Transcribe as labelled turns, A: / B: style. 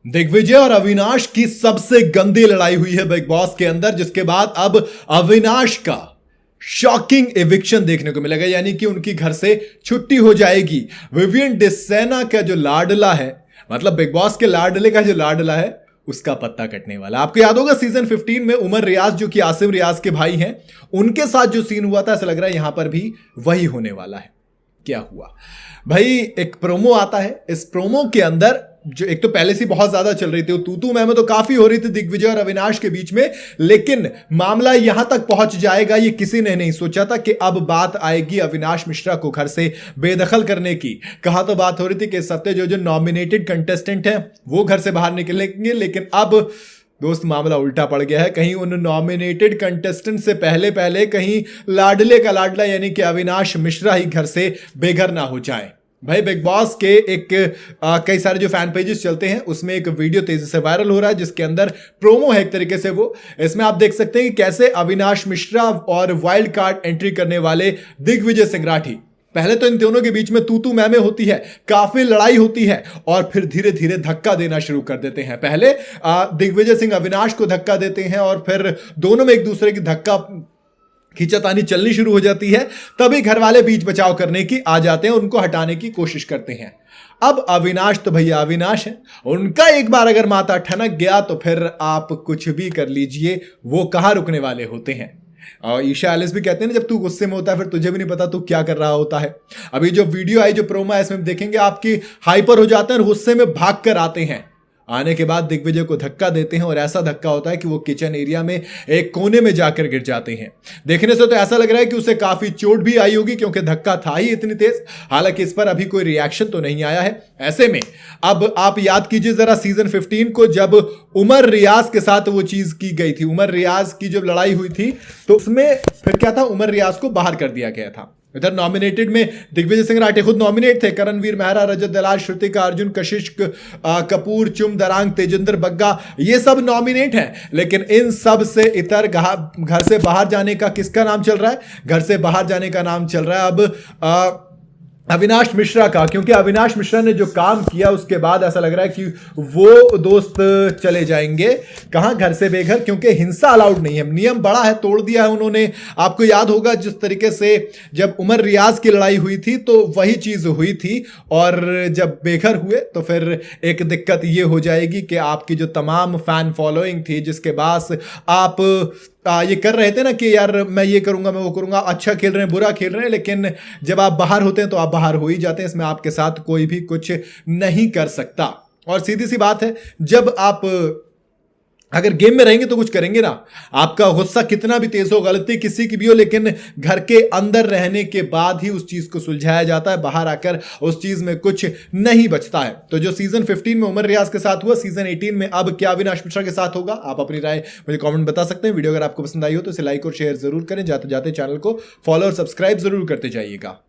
A: दिग्विजय और अविनाश की सबसे गंदी लड़ाई हुई है बिग बॉस के अंदर, जिसके बाद अब अविनाश का शॉकिंग एविक्शन देखने को मिलेगा, यानी कि उनकी घर से छुट्टी हो जाएगी। विवियन डिसेना का जो लाडला है, मतलब बिग बॉस के लाडले का जो लाडला है, उसका पत्ता कटने वाला। आपको याद होगा सीजन 15 में उमर रियाज, जो कि आसिम रियाज के भाई हैं, उनके साथ जो सीन हुआ था, ऐसा लग रहा है यहां पर भी वही होने वाला है। क्या हुआ भाई, एक प्रोमो आता है। इस प्रोमो के अंदर जो एक तो पहले से बहुत ज्यादा चल रही थी, तू मैं तो काफी हो रही थी दिग्विजय और अविनाश के बीच में, लेकिन मामला यहां तक पहुंच जाएगा ये किसी ने नहीं सोचा था कि अब बात आएगी अविनाश मिश्रा को घर से बेदखल करने की। कहा तो बात हो रही थी कि इस हफ्ते जो नॉमिनेटेड कंटेस्टेंट हैं वो घर से बाहर निकलेंगे, लेकिन अब दोस्त मामला उल्टा पड़ गया है। कहीं उन नॉमिनेटेड कंटेस्टेंट से पहले पहले कहीं लाडले का लाडला यानी कि अविनाश मिश्रा ही घर से बेघर ना हो जाए। भाई बिग बॉस के एक कई सारे जो फैन पेजेस चलते हैं उसमें एक वीडियो तेजी से वायरल हो रहा है, जिसके अंदर प्रोमो है एक तरीके से। वो इसमें आप देख सकते हैं कि कैसे अविनाश मिश्रा और वाइल्ड कार्ड एंट्री करने वाले दिग्विजय सिंह राठी, पहले तो इन दोनों के बीच में तू मैं होती है, काफी लड़ाई होती है, और फिर धीरे धीरे धक्का देना शुरू कर देते हैं। पहले दिग्विजय सिंह अविनाश को धक्का देते हैं और फिर दोनों में एक दूसरे की धक्का खींचातानी चलनी शुरू हो जाती है। तभी घर वाले बीच बचाव करने की आ जाते हैं, उनको हटाने की कोशिश करते हैं। अब अविनाश तो भैया अविनाश है, उनका एक बार अगर माथा ठनक गया तो फिर आप कुछ भी कर लीजिए, वो कहां रुकने वाले होते हैं। और ईशा एलिस भी कहते हैं ना, जब तू गुस्से में होता है फिर तुझे भी नहीं पता तू क्या कर रहा होता है। अभी जो वीडियो आई, जो प्रोमो है, इसमें देखेंगे आपकी हाइपर हो जाते हैं और गुस्से में भाग कर आते हैं। आने के बाद दिग्विजय को धक्का देते हैं और ऐसा धक्का होता है कि वो किचन एरिया में एक कोने में जाकर गिर जाते हैं। देखने से तो ऐसा लग रहा है कि उसे काफी चोट भी आई होगी, क्योंकि धक्का था ही इतनी तेज। हालांकि इस पर अभी कोई रिएक्शन तो नहीं आया है। ऐसे में अब आप याद कीजिए जरा सीजन 15 को, जब उमर रियाज के साथ वो चीज की गई थी, उमर रियाज की जब लड़ाई हुई थी, तो उसमें फिर क्या था, उमर रियाज को बाहर कर दिया गया था। इधर नॉमिनेटेड में दिग्विजय सिंह राठी खुद नॉमिनेट थे, करणवीर मेहरा, रजत दलाल, श्रुतिका अर्जुन, कशिश कपूर, चुम दरांग, तेजिंदर बग्गा, ये सब नॉमिनेट हैं। लेकिन इन सब से इतर घर से बाहर जाने का किसका नाम चल रहा है? घर से बाहर जाने का नाम चल रहा है अब अविनाश मिश्रा का, क्योंकि अविनाश मिश्रा ने जो काम किया उसके बाद ऐसा लग रहा है कि वो दोस्त चले जाएंगे कहां, घर से बेघर, क्योंकि हिंसा अलाउड नहीं है। नियम बड़ा है, तोड़ दिया है उन्होंने। आपको याद होगा जिस तरीके से जब उमर रियाज की लड़ाई हुई थी तो वही चीज हुई थी, और जब बेघर हुए तो फिर एक दिक्कत ये हो जाएगी कि आपकी जो तमाम फैन फॉलोइंग थी, जिसके बाद आप ये कर रहे थे ना कि यार मैं ये करूंगा, मैं वो करूंगा, अच्छा खेल रहे हैं, बुरा खेल रहे हैं, लेकिन जब आप बाहर होते हैं तो आप बाहर हो ही जाते हैं। इसमें आपके साथ कोई भी कुछ नहीं कर सकता। और सीधी सी बात है, जब आप अगर गेम में रहेंगे तो कुछ करेंगे ना। आपका गुस्सा कितना भी तेज हो, गलती किसी की भी हो, लेकिन घर के अंदर रहने के बाद ही उस चीज को सुलझाया जाता है। बाहर आकर उस चीज में कुछ नहीं बचता है। तो जो सीजन 15 में उमर रियाज के साथ हुआ, सीजन 18 में अब क्या अविनाश मिश्रा के साथ होगा? आप अपनी राय मुझे कमेंट बता सकते हैं। वीडियो अगर आपको पसंद आई हो तो इसे लाइक और शेयर जरूर करें। जाते जाते चैनल को फॉलो और सब्सक्राइब जरूर करते जाइएगा।